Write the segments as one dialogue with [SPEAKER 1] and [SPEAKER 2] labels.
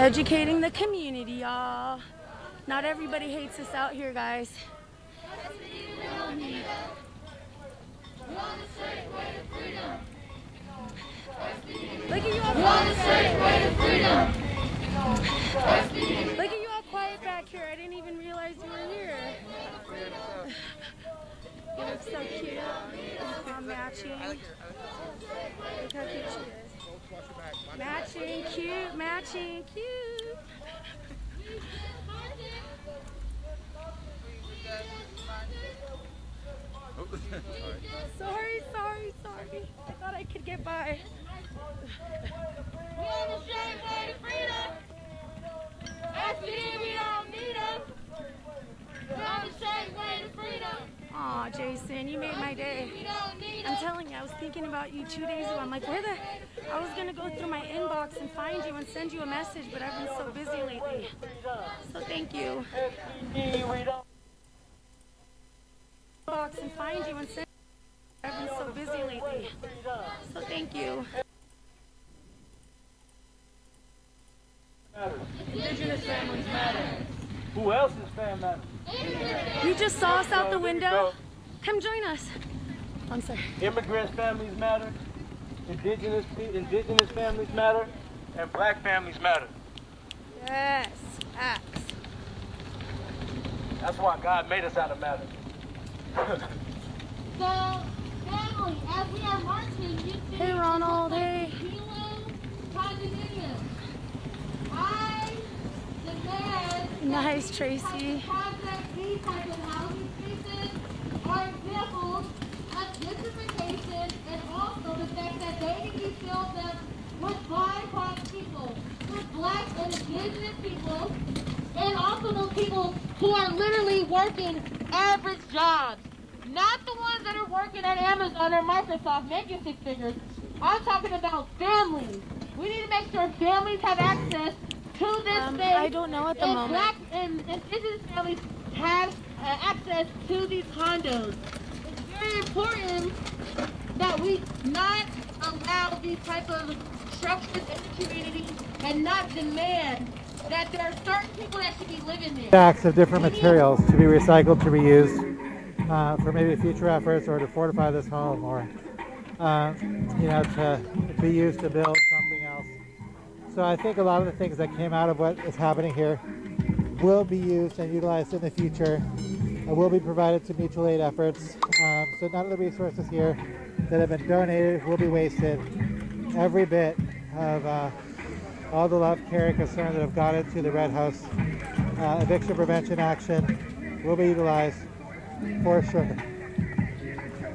[SPEAKER 1] Educating the community, y'all. Not everybody hates us out here, guys. Look at you all. Look at you all quiet back here. I didn't even realize you were here. You look so cute. All matching. Look how cute she is. Matching, cute, matching, cute. Sorry. I thought I could get by.
[SPEAKER 2] We on the straight way to freedom. SPD, we don't need them. We on the straight way to freedom.
[SPEAKER 1] Aw, Jason, you made my day. I'm telling you, I was thinking about you 2 days ago. I'm like, I was going to go through my inbox and find you and send you a message, but I've been so busy lately. So thank you. Inbox and find you and send you. I've been so busy lately. So thank you.
[SPEAKER 3] Indigenous families matter. Who else's family matter?
[SPEAKER 1] You just saw us out the window. Come join us. I'm sorry.
[SPEAKER 3] Immigrant families matter. Indigenous families matter. And black families matter.
[SPEAKER 1] Yes, facts.
[SPEAKER 3] That's why God made us out of matter.
[SPEAKER 2] So, family, as we are marching, you see
[SPEAKER 1] Hey, Ronald. Hey.
[SPEAKER 2] I demand
[SPEAKER 1] Nice, Tracy.
[SPEAKER 2] these types of housing spaces are examples of gentrification, and also the fact that they need to be filled up with BIPOC people, with black and indigenous people, and also those people who are literally working average jobs. Not the ones that are working at Amazon or Microsoft making six figures. I'm talking about families. We need to make sure families have access to this space.
[SPEAKER 1] I don't know at the moment.
[SPEAKER 2] Black and indigenous families have access to these condos. It's very important that we not allow these type of structures in the community and not demand that there are certain people that should be living there.
[SPEAKER 4] Stacks of different materials to be recycled, to be used for maybe future efforts, or to fortify this home, or to be used to build something else. So I think a lot of the things that came out of what is happening here will be used and utilized in the future, and will be provided to mutual aid efforts. So none of the resources here that have been donated will be wasted. Every bit of all the love, care, and concern that have gone into the Red House eviction prevention action will be utilized for sure.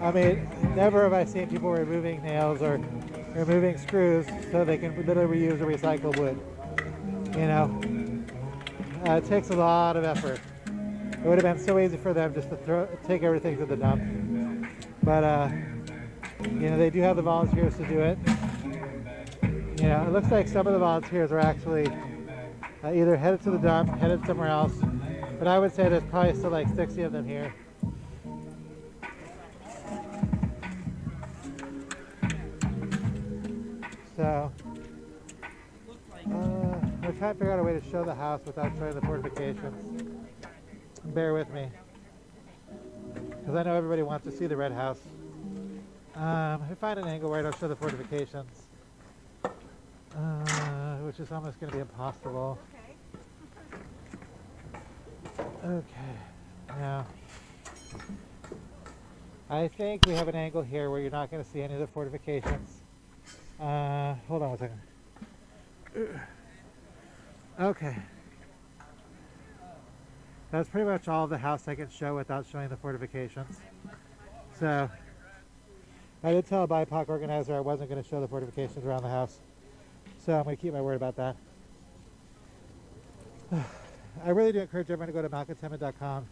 [SPEAKER 4] I mean, never have I seen people removing nails or removing screws so they can literally reuse or recycle wood. It takes a lot of effort. It would have been so easy for them just to take everything to the dump. But, they do have the volunteers to do it. It looks like some of the volunteers are actually either headed to the dump, headed somewhere else. But I would say there's probably still like 60 of them here. So, we're trying to figure out a way to show the house without showing the fortifications. Bear with me, because I know everybody wants to see the red house. If I find an angle where I don't show the fortifications, which is almost going to be impossible. Okay, now I think we have an angle here where you're not going to see any of the fortifications. Hold on a second. Okay. That's pretty much all of the house I can show without showing the fortifications. So, I did tell a BIPOC organizer I wasn't going to show the fortifications around the house. So I'm going to keep my word about that. I really do encourage everyone to go to malcontentment.com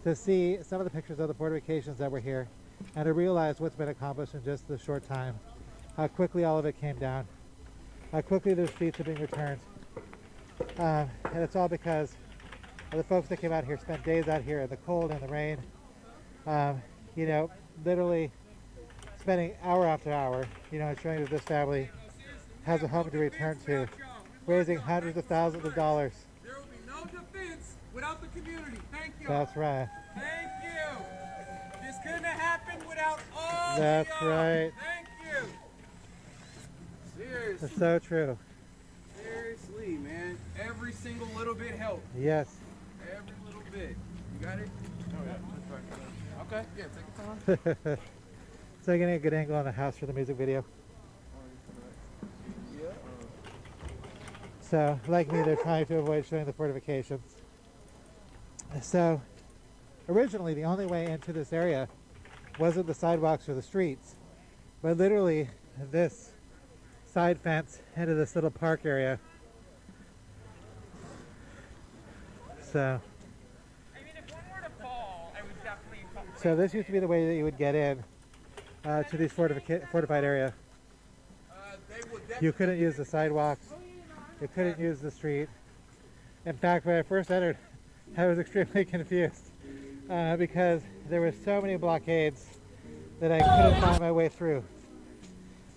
[SPEAKER 4] to see some of the pictures of the fortifications that were here and to realize what's been accomplished in just a short time. How quickly all of it came down. How quickly those streets are being returned. And it's all because of the folks that came out here, spent days out here in the cold and the rain. Literally spending hour after hour, ensuring that this family has a home to return to raising hundreds of thousands of dollars.
[SPEAKER 5] There will be no defense without the community. Thank you.
[SPEAKER 4] That's right.
[SPEAKER 5] Thank you. This couldn't have happened without all
[SPEAKER 4] That's
[SPEAKER 5] of y'all.
[SPEAKER 4] right.
[SPEAKER 5] Thank you. Seriously.
[SPEAKER 4] That's so true.
[SPEAKER 5] Seriously, man. Every single little bit helped.
[SPEAKER 4] Yes.
[SPEAKER 5] Every little bit. You got it? Oh, yeah. That's fine. Okay. Yeah, take your time.
[SPEAKER 4] So getting a good angle on the house for the music video.
[SPEAKER 5] Yeah.
[SPEAKER 4] So, like me, they're trying to avoid showing the fortifications. So, originally, the only way into this area wasn't the sidewalks or the streets, but literally this side fence into this little park area. So, so this used to be the way that you would get in to these fortified area. You couldn't use the sidewalks. You couldn't use the street. In fact, when I first entered, I was extremely confused because there were so many blockades that I couldn't find my way through.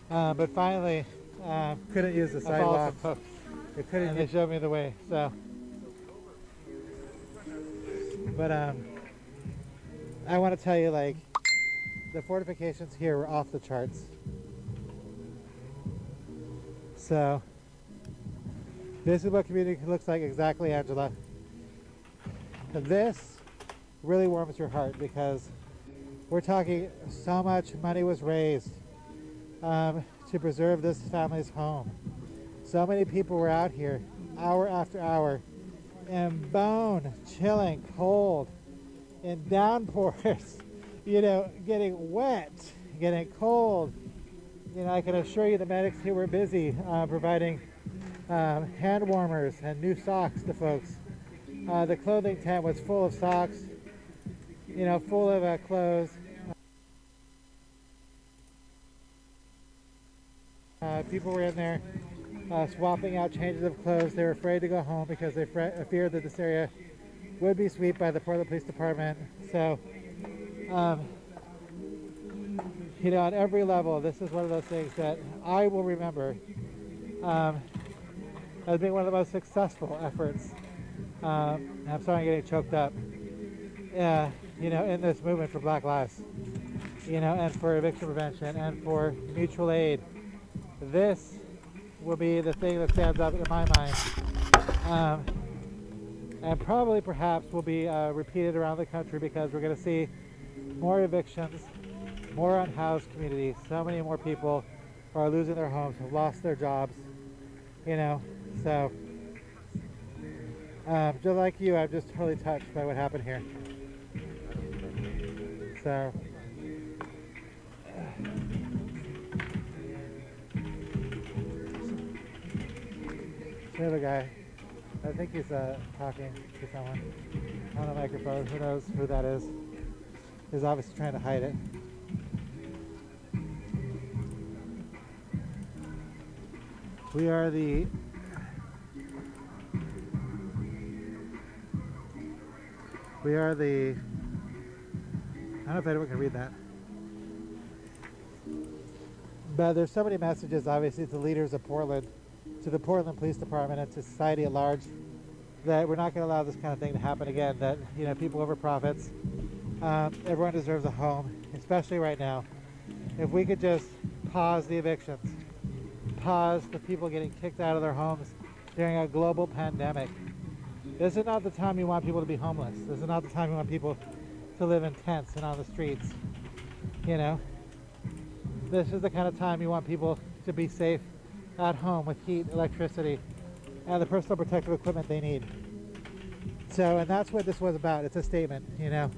[SPEAKER 4] But finally, couldn't use the sidewalks. They couldn't. They showed me the way. So, but I want to tell you, like, the fortifications here were off the charts. So, this is what community looks like exactly, Angela. This really warms your heart because we're talking so much money was raised to preserve this family's home. So many people were out here hour after hour in bone chilling cold in downpours, you know, getting wet, getting cold. You know, I can assure you the medics here were busy providing hand warmers and new socks to folks. The clothing tent was full of socks, you know, full of clothes. People were in there swapping out changes of clothes. They were afraid to go home because they feared that this area would be swept by the Portland Police Department. So, you know, on every level, this is one of those things that I will remember as being one of the most successful efforts. I'm sorry I'm getting choked up. You know, in this movement for Black Lives, you know, and for eviction prevention and for mutual aid. This will be the thing that stands up in my mind. And probably perhaps will be repeated around the country because we're going to see more evictions, more unhoused communities. So many more people are losing their homes, have lost their jobs, you know. So, just like you, I'm just totally touched by what happened here. So, the other guy, I think he's talking to someone on a microphone. Who knows who that is? He's obviously trying to hide it. We are the I don't know if anyone can read that. But there's so many messages, obviously, to leaders of Portland, to the Portland Police Department, and to society at large, that we're not going to allow this kind of thing to happen again. That, you know, people over profits. Everyone deserves a home, especially right now. If we could just pause the evictions, pause the people getting kicked out of their homes during a global pandemic. This is not the time you want people to be homeless. This is not the time you want people to live in tents and on the streets. You know, this is the kind of time you want people to be safe at home with heat, electricity, and the personal protective equipment they need. So, and that's what this was about. It's a statement, you know,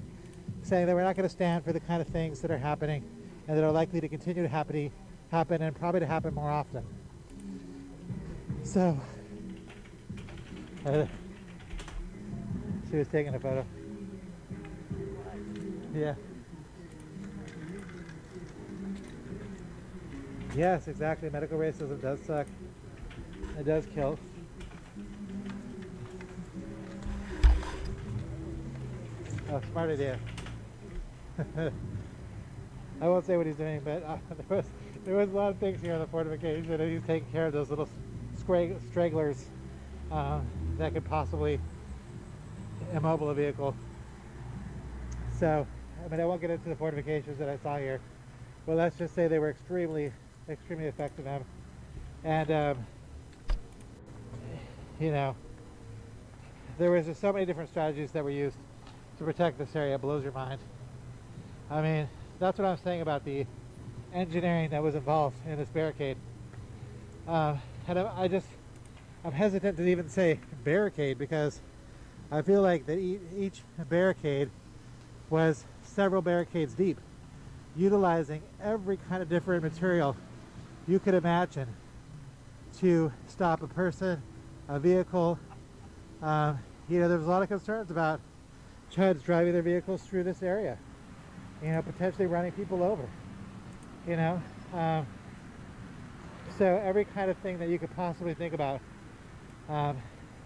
[SPEAKER 4] saying that we're not going to stand for the kind of things that are happening and that are likely to continue to happen and probably to happen more often. So, she was taking a photo. Yeah. Yes, exactly. Medical racism does suck. It does kill. Oh, smart idea. I won't say what he's doing, but there was a lot of things here on the fortification, and he's taking care of those little stragglers that could possibly immobile a vehicle. So, I mean, I won't get into the fortifications that I saw here, but let's just say they were extremely effective. And you know, there was just so many different strategies that were used to protect this area. It blows your mind. I mean, that's what I'm saying about the engineering that was involved in this barricade. And I'm hesitant to even say barricade, because I feel like that each barricade was several barricades deep, utilizing every kind of different material you could imagine to stop a person, a vehicle. You know, there was a lot of concerns about chuds driving their vehicles through this area, you know, potentially running people over, you know. So every kind of thing that you could possibly think about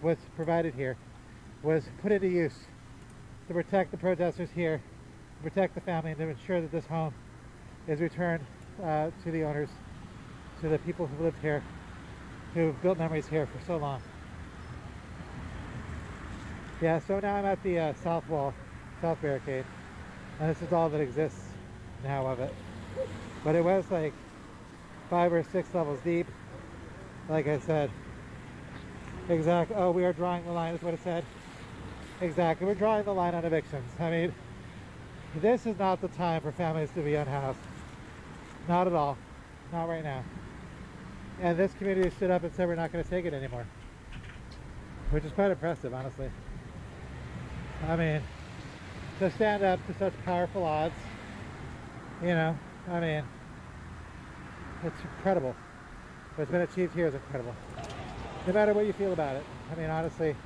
[SPEAKER 4] was provided here, was put into use to protect the protesters here, to protect the family, and to ensure that this home is returned to the owners, to the people who lived here, who built memories here for so long. Yeah, so now I'm at the south barricade, and this is all that exists now of it. But it was like 5 or 6 levels deep, like I said. Exactly. Oh, we are drawing the line, is what it said. Exactly, we're drawing the line on evictions. I mean, this is not the time for families to be unhoused. Not at all. Not right now. And this community stood up and said we're not going to take it anymore, which is quite impressive, honestly. I mean, to stand up to such powerful odds, you know, I mean, it's incredible. What's been achieved here is incredible. No matter what you feel about it. I mean, honestly,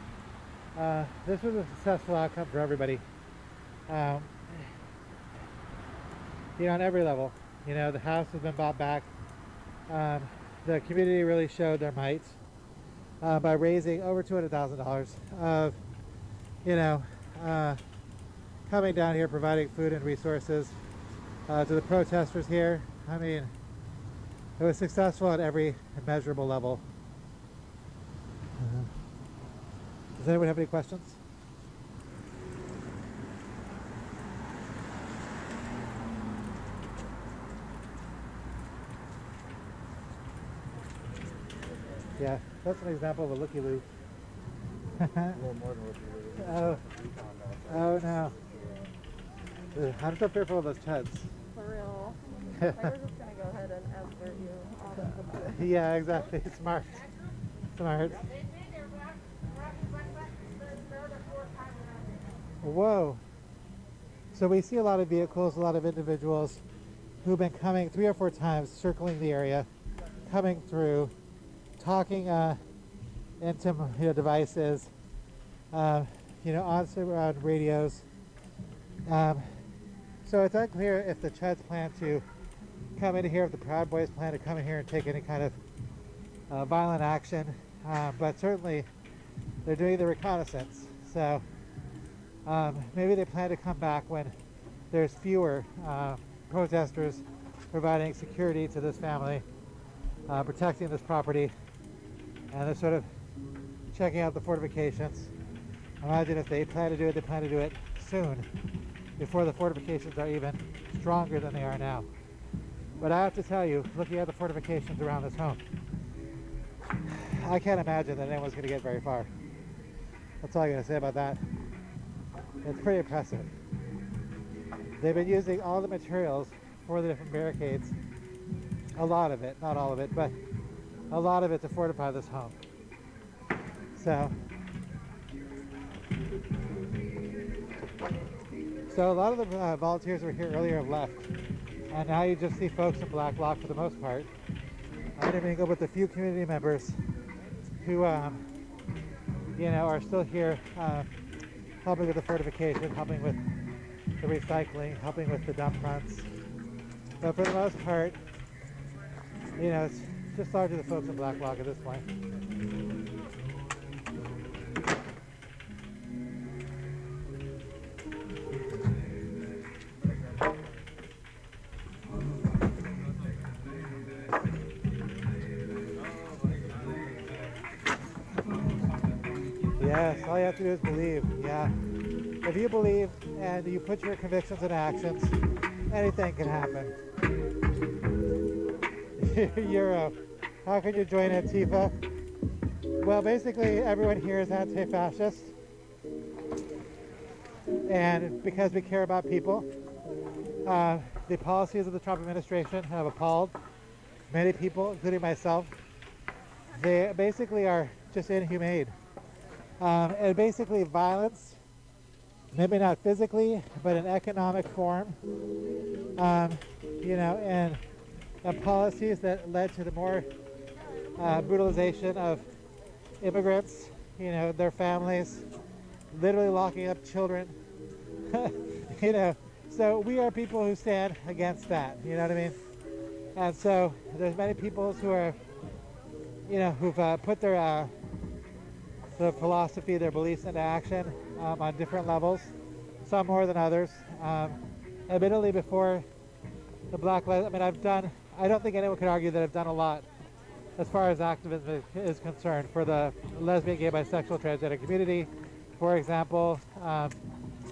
[SPEAKER 4] this was a successful outcome for everybody. You know, on every level. You know, the house has been bought back. The community really showed their might by raising over $200,000 of, you know, coming down here, providing food and resources to the protesters here. I mean, it was successful at every measurable level. Does anyone have any questions? Yeah, that's an example of a looky-loo. Oh no. Ugh, I'm so fearful of those chuds.
[SPEAKER 6] For real. We're just gonna go ahead and escort you off.
[SPEAKER 4] Yeah, exactly. Smart. Whoa. So we see a lot of vehicles, a lot of individuals who've been coming 3 or 4 times, circling the area, coming through, talking into, you know, devices, you know, on radios. So it's unclear if the Chuds plan to come in here, if the Proud Boys plan to come in here and take any kind of violent action, but certainly they're doing the reconnaissance. So maybe they plan to come back when there's fewer protesters providing security to this family, protecting this property, and they're sort of checking out the fortifications. Imagine if they plan to do it, they plan to do it soon, before the fortifications are even stronger than they are now. But I have to tell you, looking at the fortifications around this home, I can't imagine that anyone's going to get very far. That's all I'm going to say about that. It's pretty impressive. They've been using all the materials for the different barricades, a lot of it, not all of it, but a lot of it to fortify this home. So a lot of the volunteers who were here earlier have left, and now you just see folks in black bloc for the most part. I didn't even go with a few community members who, you know, are still here, helping with the fortification, helping with the recycling, helping with the dump fronts. But for the most part, you know, it's just largely the folks in black bloc at this point. Yes, all you have to do is believe. Yeah. If you believe and you put your convictions into actions, anything can happen. Euro. How can you join Antifa? Well, basically, everyone here is anti-fascist. And because we care about people, the policies of the Trump administration have appalled many people, including myself. They basically are just inhumane. And basically violence, maybe not physically, but in economic form, and policies that led to the more brutalization of immigrants, their families, literally locking up children, so we are people who stand against that, you know what I mean? And so there's many people who are, who've put their philosophy, their beliefs into action on different levels, some more than others. Admittedly, before the Black Lives, I don't think anyone could argue that I've done a lot as far as activism is concerned for the lesbian, gay, bisexual, transgender community, for example.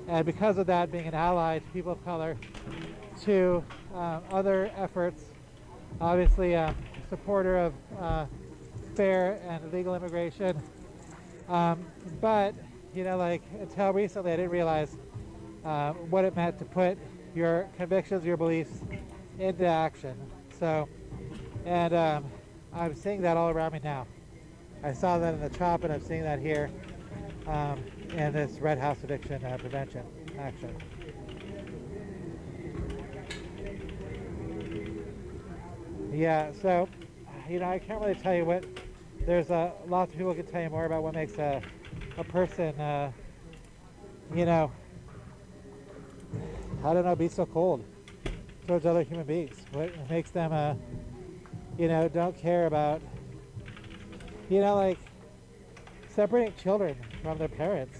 [SPEAKER 4] And because of that, being an ally to people of color, to other efforts, obviously supporter of fair and legal immigration. But, until recently I didn't realize what it meant to put your convictions, your beliefs into action. So, and I'm seeing that all around me now. I saw that in the CHOP, and I'm seeing that here in this Red House eviction prevention action. Yeah, so, I can't really tell you what, there's lots of people can tell you more about what makes a person, I don't know, be so cold towards other human beings. What makes them, don't care about, separating children from their parents.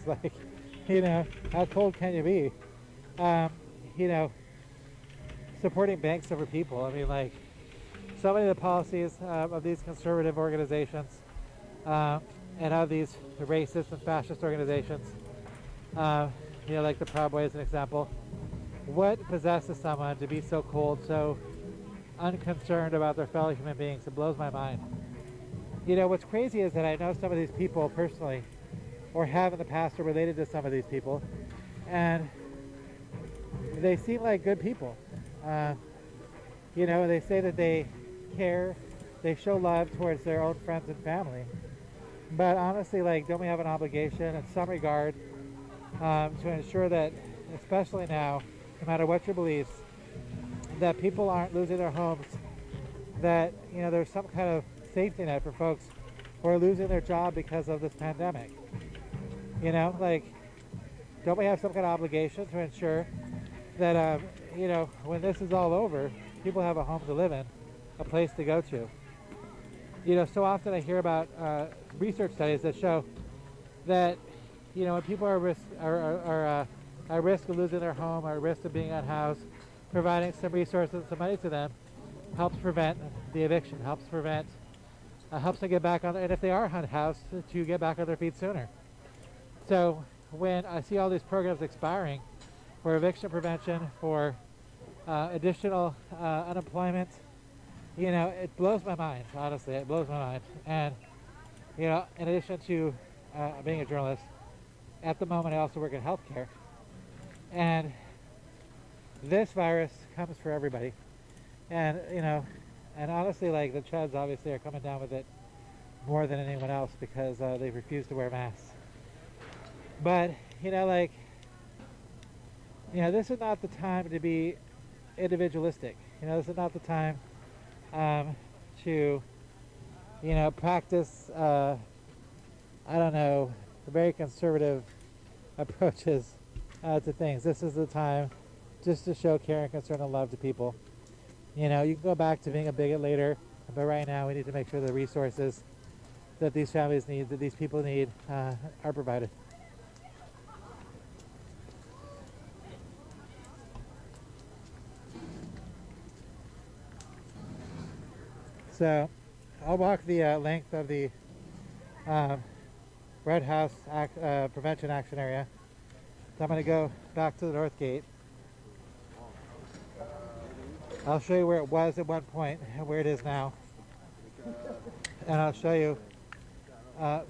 [SPEAKER 4] How cold can you be? Supporting banks over people. So many of the policies of these conservative organizations and of these racist and fascist organizations, like the Proud Boys, as an example. What possesses someone to be so cold, so unconcerned about their fellow human beings? It blows my mind. What's crazy is that I know some of these people personally, or have in the past, or related to some of these people, and they seem like good people. They say that they care, they show love towards their own friends and family. But honestly, don't we have an obligation in some regard to ensure that, especially now, no matter what your beliefs, that people aren't losing their homes, that there's some kind of safety net for folks who are losing their job because of this pandemic. Don't we have some kind of obligation to ensure that when this is all over, people have a home to live in, a place to go to. So often I hear about research studies that show that when people are at risk of losing their home, or at risk of being unhoused, providing some resources, some money to them, helps prevent the eviction, helps them get back on, and if they are unhoused, to get back on their feet sooner. So when I see all these programs expiring for eviction prevention, for additional unemployment, it blows my mind, honestly, it blows my mind. And, in addition to being a journalist, at the moment I also work in healthcare. And this virus comes for everybody. And, and honestly, the Chuds obviously are coming down with it more than anyone else because they refuse to wear masks. But, this is not the time to be individualistic. This is not the time to, practice, very conservative approaches to things. This is the time just to show care and concern and love to people. You can go back to being a bigot later, but right now we need to make sure the resources that these families need, that these people need, are provided. So I'll walk the length of the Red House Prevention Action Area. So I'm going to go back to the north gate. I'll show you where it was at one point and where it is now. And I'll show you,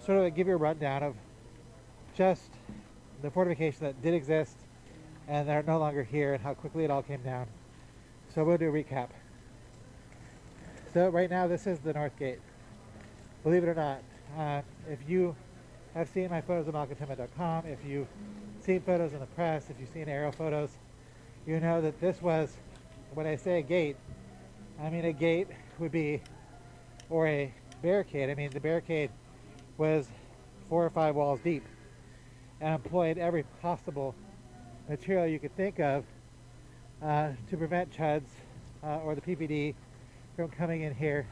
[SPEAKER 4] sort of give you a rundown of just the fortifications that did exist and they're no longer here and how quickly it all came down. So we'll do a recap. So right now this is the north gate. Believe it or not, if you have seen my photos on malcolmtimma.com, if you've seen photos in the press, if you've seen aerial photos, you know that this was, when I say a gate, I mean a gate would be, or a barricade, I mean the barricade was 4 or 5 walls deep and employed every possible material you could think of to prevent chuds or the PPD from coming in here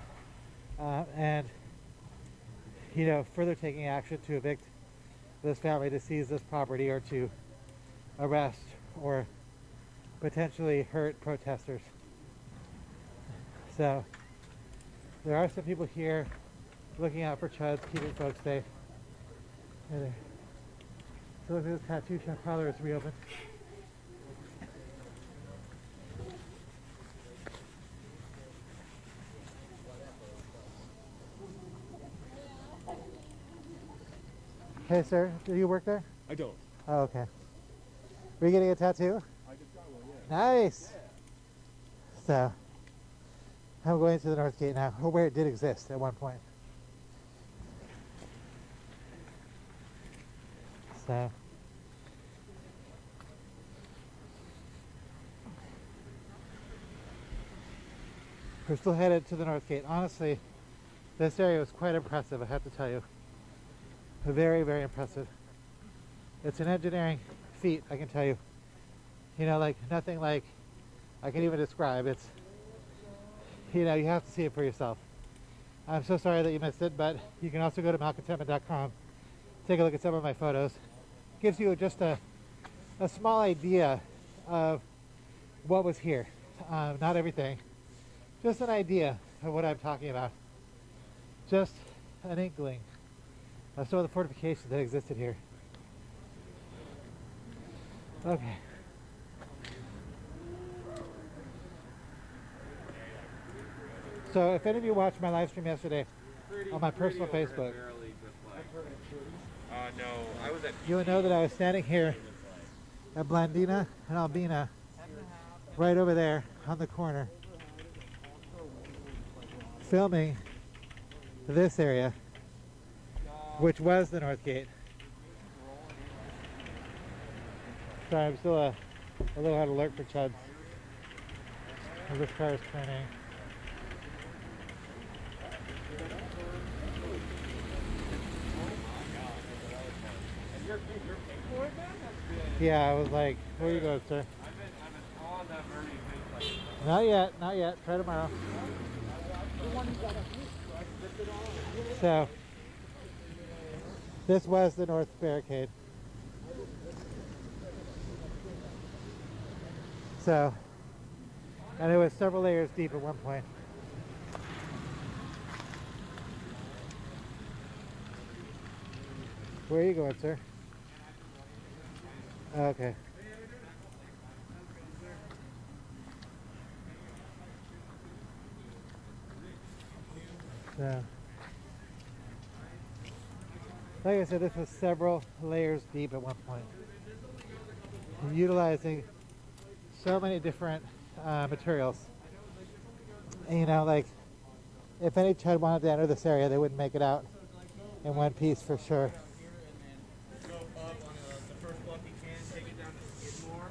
[SPEAKER 4] and further taking action to evict this family, to seize this property, or to arrest or potentially hurt protesters. So there are some people here looking out for chuds, keeping folks safe. So look at this tattoo shop parlor is reopened. Hey sir, do you work there?
[SPEAKER 3] I don't.
[SPEAKER 4] Oh, okay. Were you getting a tattoo?
[SPEAKER 3] I just got one, yeah.
[SPEAKER 4] Nice! So, I'm going to the north gate now, or where it did exist at one point. So, we're still headed to the north gate. Honestly, this area was quite impressive, I have to tell you. Very, very impressive. It's an engineering feat, I can tell you. Like nothing like I can even describe. It's, you have to see it for yourself. I'm so sorry that you missed it, but you can also go to malcolmtimma.com, take a look at some of my photos. Gives you just a small idea of what was here. Not everything, just an idea of what I'm talking about. Just an inkling of some of the fortifications that existed here. Okay. So if any of you watched my live stream yesterday on my personal Facebook,
[SPEAKER 3] No, I was at.
[SPEAKER 4] you would know that I was standing here at Blandina and Albina, right over there on the corner, filming this area, which was the north gate. Sorry, I'm still a little out of alert for chuds. This car is turning. Yeah, I was like, where you going, sir? Not yet, not yet. Try tomorrow. So, this was the north barricade. So, and it was several layers deep at one point. Where are you going, sir? Okay. So, like I said, this was several layers deep at one point. Utilizing so many different materials. And, like, if any chud wanted to enter this area, they wouldn't make it out in one piece for sure.
[SPEAKER 3] Go up on the first block you can, take it down to Skidmore,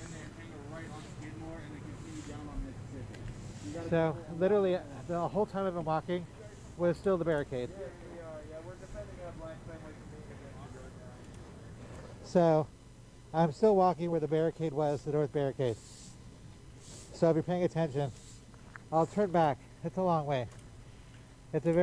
[SPEAKER 3] and then hang a right on Skidmore, and then continue down on Mississippi.
[SPEAKER 4] So literally the whole time I've been walking was still the barricade.
[SPEAKER 3] Yeah, we're defending a black family community.
[SPEAKER 4] So I'm still walking where the barricade was, the north barricade. So if you're paying attention, I'll turn back. It's a long way. It's a very